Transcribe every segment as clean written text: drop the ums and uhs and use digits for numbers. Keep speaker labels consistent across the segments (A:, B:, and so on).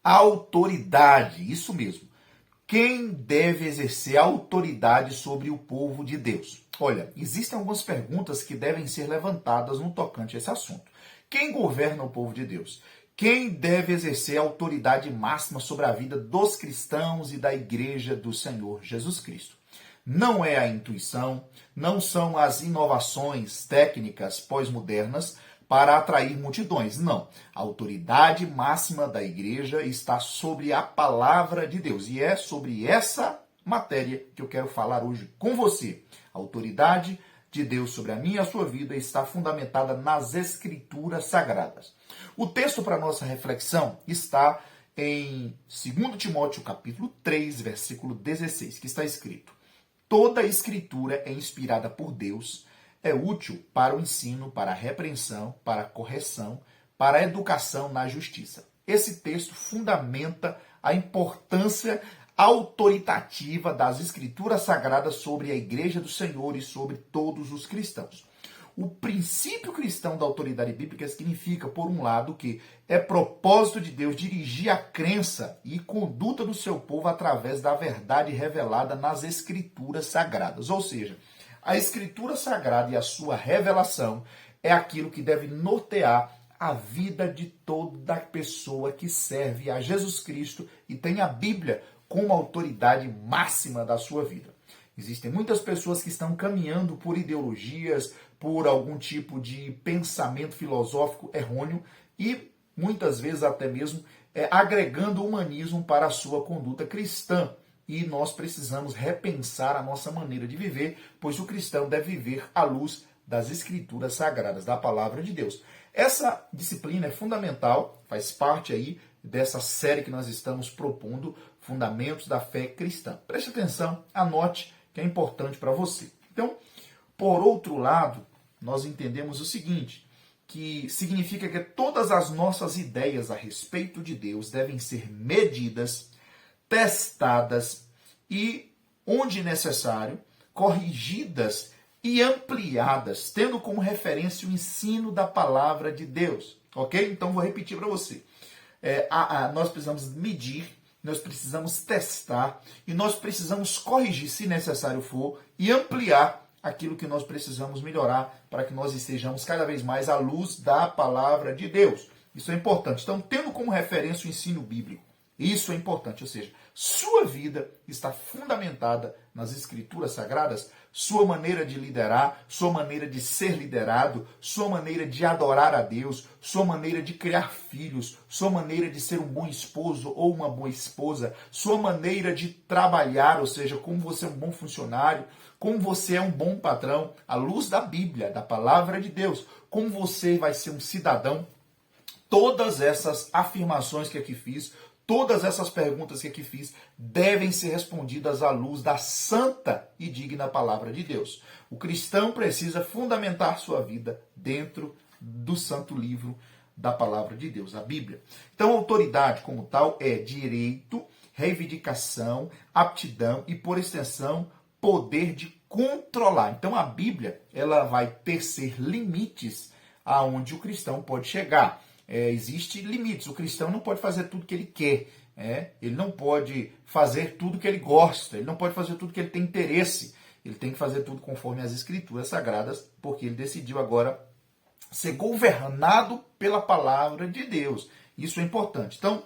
A: Autoridade, isso mesmo. Quem deve exercer autoridade sobre o povo de Deus? Olha, existem algumas perguntas que devem ser levantadas no tocante a esse assunto. Quem governa o povo de Deus? Quem deve exercer a autoridade máxima sobre a vida dos cristãos e da igreja do Senhor Jesus Cristo? Não é a intuição, não são as inovações técnicas pós-modernas para atrair multidões. Não. A autoridade máxima da igreja está sobre a palavra de Deus. E é sobre essa matéria que eu quero falar hoje com você. A autoridade de Deus sobre a minha e a sua vida está fundamentada nas Escrituras Sagradas. O texto para nossa reflexão está em 2 Timóteo capítulo 3, versículo 16, que está escrito: Toda a Escritura é inspirada por Deus, é útil para o ensino, para a repreensão, para a correção, para a educação na justiça. Esse texto fundamenta a importância autoritativa das Escrituras Sagradas sobre a Igreja do Senhor e sobre todos os cristãos. O princípio cristão da autoridade bíblica significa, por um lado, que é propósito de Deus dirigir a crença e conduta do seu povo através da verdade revelada nas Escrituras Sagradas. Ou seja, a Escritura Sagrada e a sua revelação é aquilo que deve nortear a vida de toda pessoa que serve a Jesus Cristo e tem a Bíblia como autoridade máxima da sua vida. Existem muitas pessoas que estão caminhando por ideologias, por algum tipo de pensamento filosófico errôneo e muitas vezes até mesmo agregando humanismo para a sua conduta cristã. E nós precisamos repensar a nossa maneira de viver, pois o cristão deve viver à luz das Escrituras Sagradas, da Palavra de Deus. Essa disciplina é fundamental, faz parte aí dessa série que nós estamos propondo, Fundamentos da Fé Cristã. Preste atenção, anote, que é importante para você. Então, por outro lado, nós entendemos o seguinte, que significa que todas as nossas ideias a respeito de Deus devem ser medidas, testadas e, onde necessário, corrigidas e ampliadas, tendo como referência o ensino da palavra de Deus. Ok? Então, vou repetir para você. Nós precisamos medir, nós precisamos testar e nós precisamos corrigir, se necessário for, e ampliar aquilo que nós precisamos melhorar para que nós estejamos cada vez mais à luz da palavra de Deus. Isso é importante. Então, tendo como referência o ensino bíblico, isso é importante, ou seja, sua vida está fundamentada nas Escrituras Sagradas, sua maneira de liderar, sua maneira de ser liderado, sua maneira de adorar a Deus, sua maneira de criar filhos, sua maneira de ser um bom esposo ou uma boa esposa, sua maneira de trabalhar, ou seja, como você é um bom funcionário, como você é um bom patrão, à luz da Bíblia, da palavra de Deus, como você vai ser um cidadão. Todas essas afirmações que aqui fiz, todas essas perguntas que aqui fiz devem ser respondidas à luz da santa e digna palavra de Deus. O cristão precisa fundamentar sua vida dentro do santo livro da palavra de Deus, a Bíblia. Então, a autoridade como tal é direito, reivindicação, aptidão e, por extensão, poder de controlar. Então, a Bíblia ela vai tecer limites aonde o cristão pode chegar. Existem limites. O cristão não pode fazer tudo que ele quer. Ele não pode fazer tudo que ele gosta. Ele não pode fazer tudo que ele tem interesse. Ele tem que fazer tudo conforme as Escrituras Sagradas, porque ele decidiu agora ser governado pela palavra de Deus. Isso é importante. Então,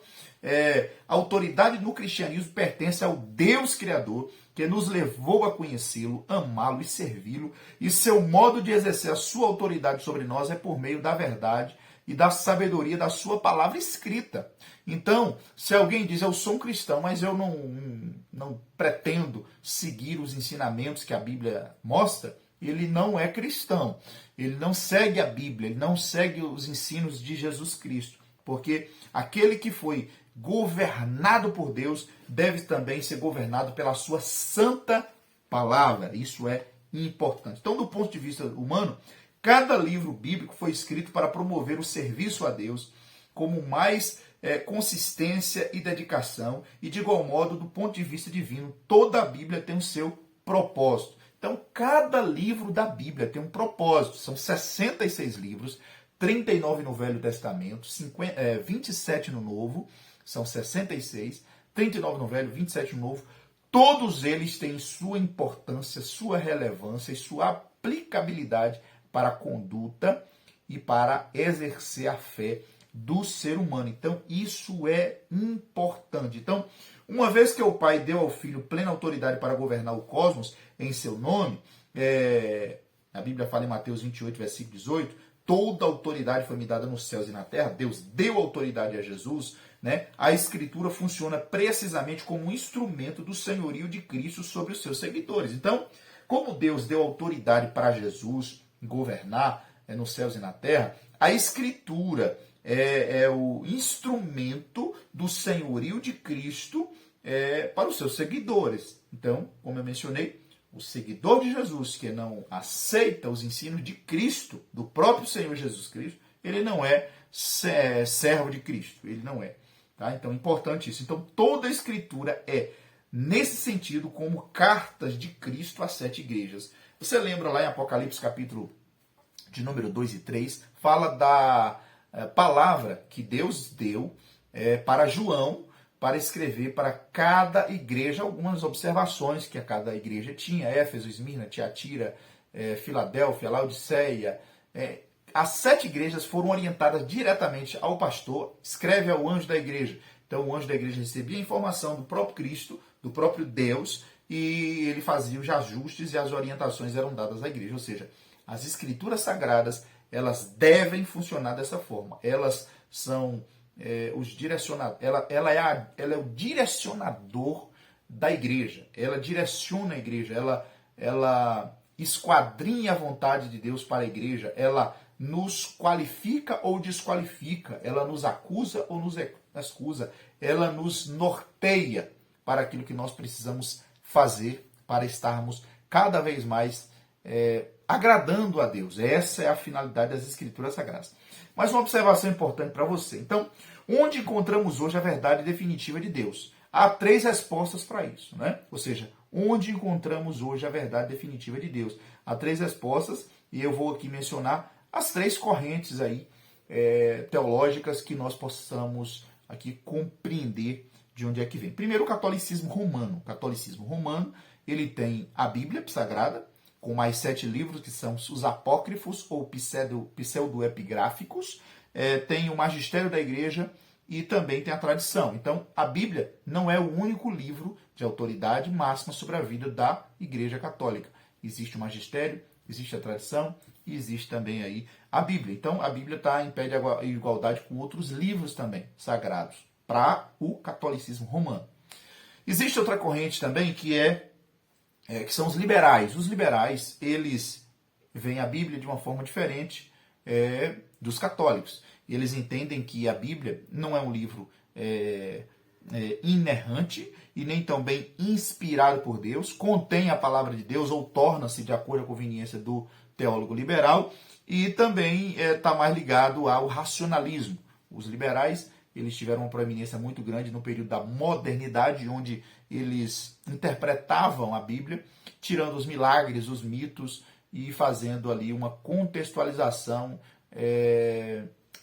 A: a autoridade no cristianismo pertence ao Deus Criador, que nos levou a conhecê-lo, amá-lo e servi-lo. E seu modo de exercer a sua autoridade sobre nós é por meio da verdade e da sabedoria da sua palavra escrita. Então, se alguém diz, eu sou um cristão, mas eu não pretendo seguir os ensinamentos que a Bíblia mostra, ele não é cristão. Ele não segue a Bíblia, ele não segue os ensinos de Jesus Cristo. Porque aquele que foi governado por Deus deve também ser governado pela sua santa palavra. Isso é importante. Então, do ponto de vista humano, cada livro bíblico foi escrito para promover o serviço a Deus como mais consistência e dedicação. E, de igual modo, do ponto de vista divino, toda a Bíblia tem o seu propósito. Então, cada livro da Bíblia tem um propósito. São 66 livros, 39 no Velho Testamento, 27 no Novo, são 66, 39 no Velho, 27 no Novo. Todos eles têm sua importância, sua relevância e sua aplicabilidade para a conduta e para exercer a fé do ser humano. Então, isso é importante. Então, uma vez que o Pai deu ao Filho plena autoridade para governar o cosmos em seu nome, a Bíblia fala em Mateus 28, versículo 18, toda autoridade foi me dada nos céus e na terra, Deus deu autoridade a Jesus, né? A Escritura funciona precisamente como um instrumento do senhorio de Cristo sobre os seus seguidores. Então, como Deus deu autoridade para Jesus governar nos céus e na terra, a Escritura é o instrumento do senhorio de Cristo para os seus seguidores. Então, como eu mencionei, o seguidor de Jesus que não aceita os ensinos de Cristo, do próprio Senhor Jesus Cristo, ele não é servo de Cristo, ele não é. Tá? Então é importante isso. Então toda a Escritura é, nesse sentido, como cartas de Cristo às 7 igrejas. Você lembra lá em Apocalipse, capítulo de número 2 e 3, fala da palavra que Deus deu para João, para escrever para cada igreja algumas observações que a cada igreja tinha, Éfeso, Esmirna, Tiatira, Filadélfia, Laodiceia. As 7 igrejas foram orientadas diretamente ao pastor, escreve ao anjo da igreja. Então o anjo da igreja recebia a informação do próprio Cristo, do próprio Deus, e ele fazia os ajustes e as orientações eram dadas à igreja. Ou seja, as escrituras sagradas, elas devem funcionar dessa forma. Elas são os direcionadores. Ela é o direcionador da igreja. Ela direciona a igreja. Ela esquadrinha a vontade de Deus para a igreja. Ela nos qualifica ou desqualifica. Ela nos acusa ou nos excusa. Ela nos norteia para aquilo que nós precisamos fazer para estarmos cada vez mais agradando a Deus. Essa é a finalidade das Escrituras Sagradas. Mas uma observação importante para você. Então, onde encontramos hoje a verdade definitiva de Deus? Há 3 respostas para isso, né? Ou seja, onde encontramos hoje a verdade definitiva de Deus? Há 3 respostas e eu vou aqui mencionar as 3 correntes aí teológicas que nós possamos aqui compreender de onde é que vem. Primeiro, o catolicismo romano. O catolicismo romano, ele tem a Bíblia Sagrada, com mais 7 livros, que são os apócrifos ou pseudoepigráficos, tem o magistério da igreja e também tem a tradição. Então, a Bíblia não é o único livro de autoridade máxima sobre a vida da Igreja Católica. Existe o magistério, existe a tradição e existe também aí a Bíblia. Então, a Bíblia está em pé de igualdade com outros livros também sagrados para o catolicismo romano. Existe outra corrente também que são os liberais. Os liberais, eles veem a Bíblia de uma forma diferente dos católicos. Eles entendem que a Bíblia não é um livro inerrante e nem também inspirado por Deus, contém a palavra de Deus ou torna-se de acordo com a conveniência do teólogo liberal e também está mais ligado ao racionalismo. Os liberais, eles tiveram uma proeminência muito grande no período da modernidade, onde eles interpretavam a Bíblia, tirando os milagres, os mitos e fazendo ali uma contextualização,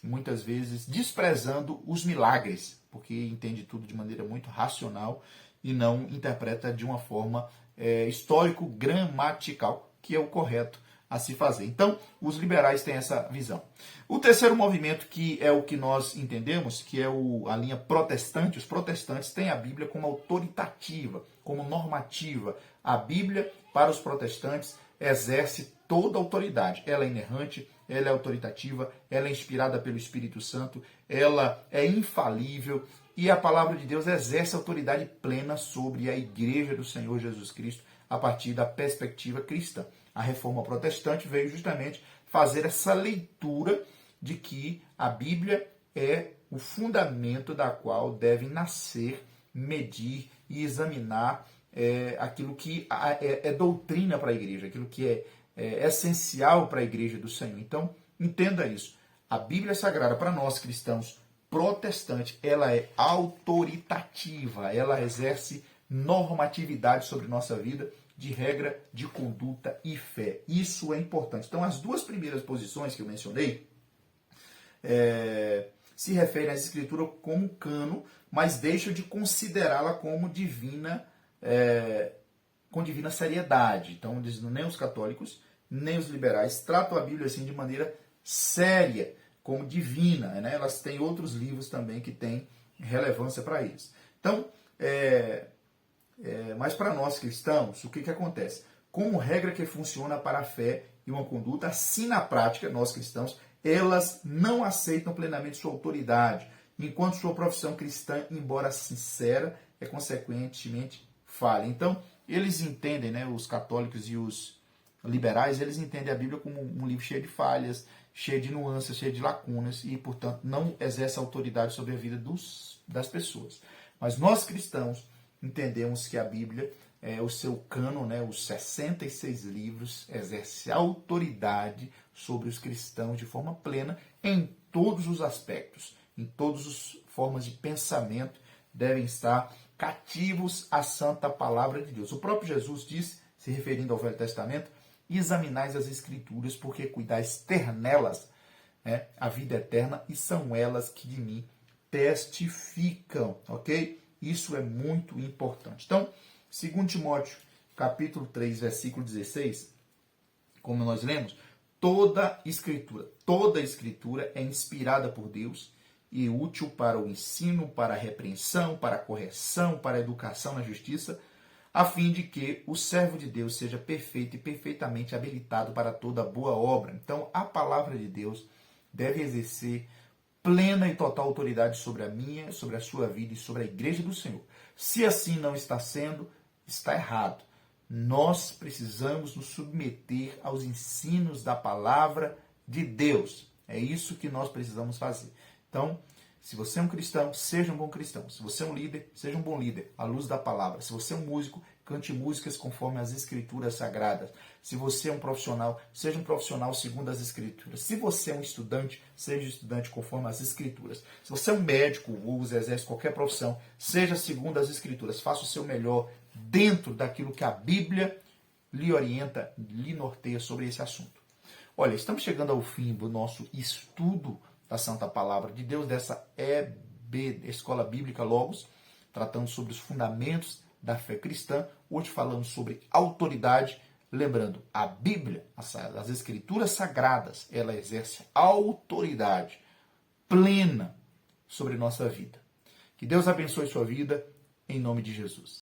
A: muitas vezes desprezando os milagres, porque entende tudo de maneira muito racional e não interpreta de uma forma histórico-gramatical, que é o correto a se fazer. Então, os liberais têm essa visão. O terceiro movimento, que é o que nós entendemos, que é a linha protestante, os protestantes têm a Bíblia como autoritativa, como normativa. A Bíblia, para os protestantes, exerce toda a autoridade. Ela é inerrante, ela é autoritativa, ela é inspirada pelo Espírito Santo, ela é infalível e a palavra de Deus exerce autoridade plena sobre a Igreja do Senhor Jesus Cristo a partir da perspectiva cristã. A Reforma Protestante veio justamente fazer essa leitura de que a Bíblia é o fundamento da qual devem nascer, medir e examinar aquilo que é doutrina para a igreja, aquilo que é essencial para a igreja do Senhor. Então, entenda isso. A Bíblia Sagrada, para nós cristãos protestantes, ela é autoritativa, ela exerce normatividade sobre nossa vida, de regra, de conduta e fé. Isso é importante. Então, as 2 primeiras posições que eu mencionei se referem às escrituras como cano, mas deixam de considerá-la como divina, com divina seriedade. Então, nem os católicos, nem os liberais tratam a Bíblia assim de maneira séria, como divina, né? Elas têm outros livros também que têm relevância para eles. Então, mas para nós cristãos, o que acontece? Como regra que funciona para a fé e uma conduta, assim na prática, nós cristãos, elas não aceitam plenamente sua autoridade, enquanto sua profissão cristã, embora sincera, é consequentemente falha. Então, eles entendem, né, os católicos e os liberais, eles entendem a Bíblia como um livro cheio de falhas, cheio de nuances, cheio de lacunas e, portanto, não exerce autoridade sobre a vida das pessoas. Mas nós cristãos entendemos que a Bíblia, o seu cânon, né, os 66 livros, exerce autoridade sobre os cristãos de forma plena em todos os aspectos, em todas as formas de pensamento, devem estar cativos à santa palavra de Deus. O próprio Jesus disse, se referindo ao Velho Testamento, examinais as Escrituras, porque cuidais ter nelas a vida eterna, e são elas que de mim testificam, ok? Isso é muito importante. Então, 2 Timóteo, capítulo 3, versículo 16, como nós lemos, toda escritura é inspirada por Deus e útil para o ensino, para a repreensão, para a correção, para a educação na justiça, a fim de que o servo de Deus seja perfeito e perfeitamente habilitado para toda boa obra. Então, a palavra de Deus deve exercer plena e total autoridade sobre a minha, sobre a sua vida e sobre a igreja do Senhor. Se assim não está sendo, está errado. Nós precisamos nos submeter aos ensinos da palavra de Deus. É isso que nós precisamos fazer. Então, se você é um cristão, seja um bom cristão. Se você é um líder, seja um bom líder, à luz da palavra. Se você é um músico, cante músicas conforme as escrituras sagradas. Se você é um profissional, seja um profissional segundo as escrituras. Se você é um estudante, seja um estudante conforme as escrituras. Se você é um médico ou exerce qualquer profissão, seja segundo as escrituras. Faça o seu melhor dentro daquilo que a Bíblia lhe orienta, lhe norteia sobre esse assunto. Olha, estamos chegando ao fim do nosso estudo da Santa Palavra de Deus, dessa Escola Bíblica Logos, tratando sobre os fundamentos da fé cristã. Hoje falamos sobre autoridade. Lembrando, a Bíblia, as Escrituras Sagradas, ela exerce autoridade plena sobre nossa vida. Que Deus abençoe sua vida, em nome de Jesus.